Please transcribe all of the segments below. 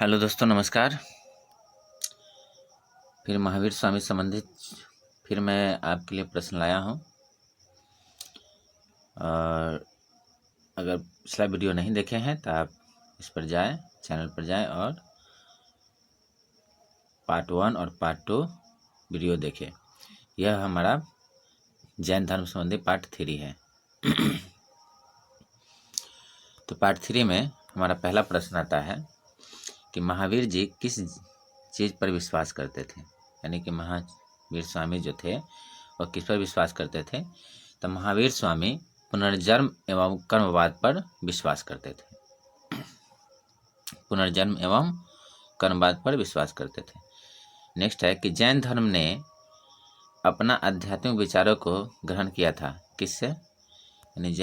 Hello दोस्तों, नमस्कार। फिर महावीर स्वामी संबंधित फिर मैं आपके लिए प्रश्न लाया हूँ। और अगर पिछला वीडियो नहीं देखे हैं तो आप इस पर जाएं, चैनल पर जाएं और पार्ट 1 और पार्ट 2 वीडियो देखें। यह हमारा जैन धर्म संबंधी पार्ट 3 है। तो पार्ट 3 में हमारा पहला प्रश्न आता है कि महावीर जी किस चीज़ पर विश्वास करते थे। यानी कि महावीर स्वामी जो थे वह किस पर विश्वास करते थे। तो महावीर स्वामी पुनर्जन्म एवं कर्मवाद पर विश्वास करते थे। पुनर्जन्म एवं कर्मवाद पर विश्वास करते थे। नेक्स्ट है कि जैन धर्म ने अपना आध्यात्मिक विचारों को ग्रहण किया था किससे। यानी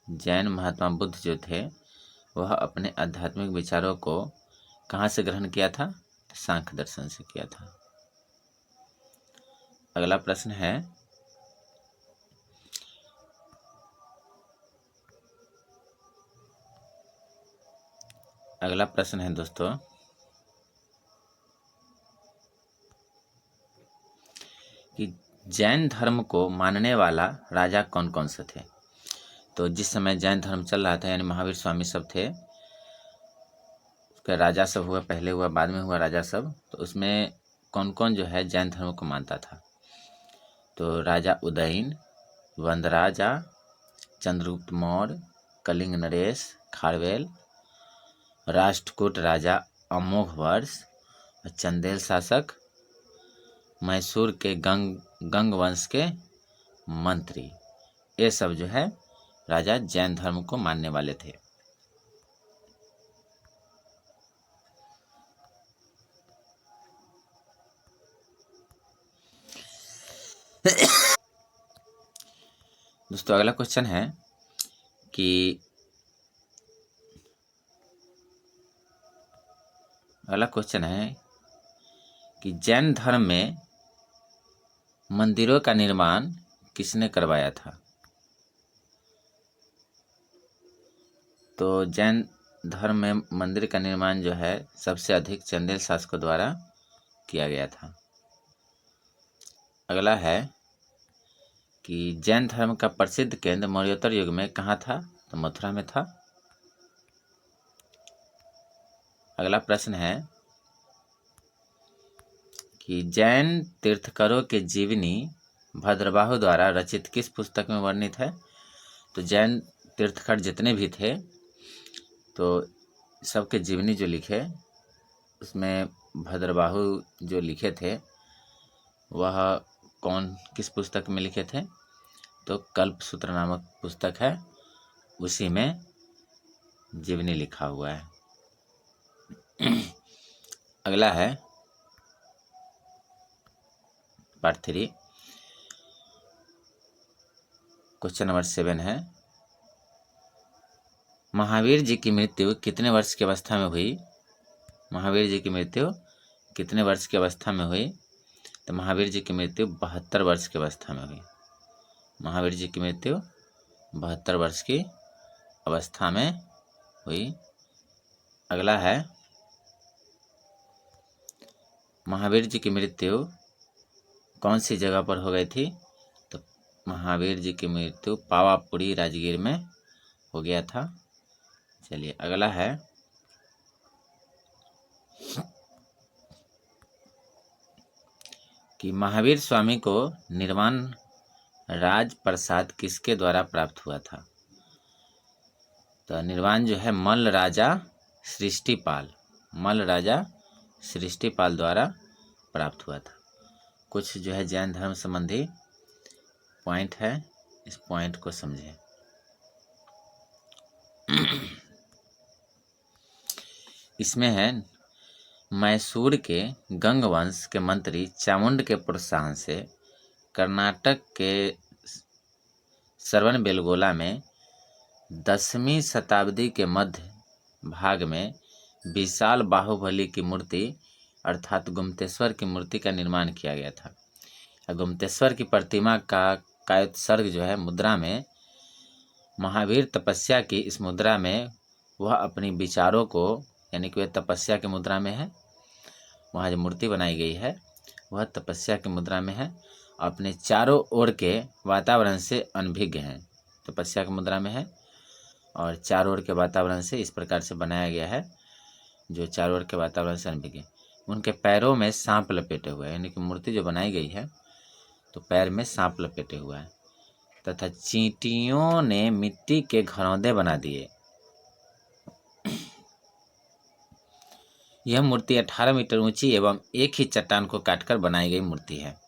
जैन महात्मा बुद्ध जो थे वह अपने आध्यात्मिक विचारों को कहाँ से ग्रहण किया था? सांख्य दर्शन से किया था। अगला प्रश्न है दोस्तों कि जैन धर्म को मानने वाला राजा कौन कौन से थे। तो जिस समय जैन धर्म चल रहा था यानी महावीर स्वामी सब थे, उसका राजा सब हुआ, पहले हुआ बाद में हुआ राजा सब। तो उसमें कौन कौन जो है जैन धर्म को मानता था। तो राजा उदयन, वंदराजा, चंद्रगुप्त मौर्य, कलिंग नरेश, खारवेल, राष्ट्रकूट राजा अमोघवर्ष, चंदेल शासक, मैसूर के गंग वंश के मंत्री, ये सब जो है राजा जैन धर्म को मानने वाले थे। दोस्तों अगला क्वेश्चन है कि जैन धर्म में मंदिरों का निर्माण किसने करवाया था। तो जैन धर्म में मंदिर का निर्माण जो है सबसे अधिक चंदेल शासकों द्वारा किया गया था। अगला है कि जैन धर्म का प्रसिद्ध केंद्र मौर्योत्तर युग में कहाँ था। तो मथुरा में था। अगला प्रश्न है कि जैन तीर्थंकरों के जीवनी भद्रबाहु द्वारा रचित किस पुस्तक में वर्णित है। तो जैन तीर्थंकर जितने भी थे तो सबके जीवनी जो लिखे उसमें भद्रबाहु जो लिखे थे वह किस पुस्तक में लिखे थे। तो कल्पसूत्र नामक पुस्तक है, उसी में जीवनी लिखा हुआ है। अगला है पार्ट 3, क्वेश्चन नंबर 7 है महावीर जी की मृत्यु कितने वर्ष की अवस्था में हुई। महावीर जी की मृत्यु कितने वर्ष की अवस्था में हुई। तो महावीर जी की मृत्यु 72 वर्ष की अवस्था में हुई। महावीर जी की मृत्यु 72 वर्ष की अवस्था में हुई। अगला है महावीर जी की मृत्यु कौन सी जगह पर हो गई थी। तो महावीर जी की मृत्यु पावापुरी राजगीर में हो गया था। चलिए अगला है कि महावीर स्वामी को निर्वाण राज प्रसाद किसके द्वारा प्राप्त हुआ था। तो निर्वाण जो है मल्ल राजा सृष्टिपाल द्वारा प्राप्त हुआ था। कुछ जो है जैन धर्म संबंधी पॉइंट है, इस पॉइंट को समझें। इसमें है मैसूर के गंग वंश के मंत्री चामुंड के प्रोत्साहन से कर्नाटक के श्रवणबेलगोला में 10वीं शताब्दी के मध्य भाग में विशाल बाहुबली की मूर्ति अर्थात गुम्तेश्वर की मूर्ति का निर्माण किया गया था। गुम्तेश्वर की प्रतिमा का कायोत्सर्ग जो है मुद्रा में महावीर तपस्या की इस मुद्रा में वह अपनी विचारों को, यानी कि वह तपस्या की मुद्रा में है, वहाँ जो मूर्ति बनाई गई है वह तपस्या की मुद्रा में है, अपने चारों ओर के वातावरण से अनभिज्ञ हैं। तपस्या की मुद्रा में है और चारों ओर के वातावरण से इस प्रकार से बनाया गया है, जो चारों ओर के वातावरण से अनभिज्ञ। उनके पैरों में सांप लपेटे हुए हैं, यानी कि मूर्ति जो बनाई गई है तो पैर में सांप लपेटे हुआ है, तथा चींटियों ने मिट्टी के घरौंदे बना दिए। यह मूर्ति 18 मीटर ऊंची एवं एक ही चट्टान को काटकर बनाई गई मूर्ति है।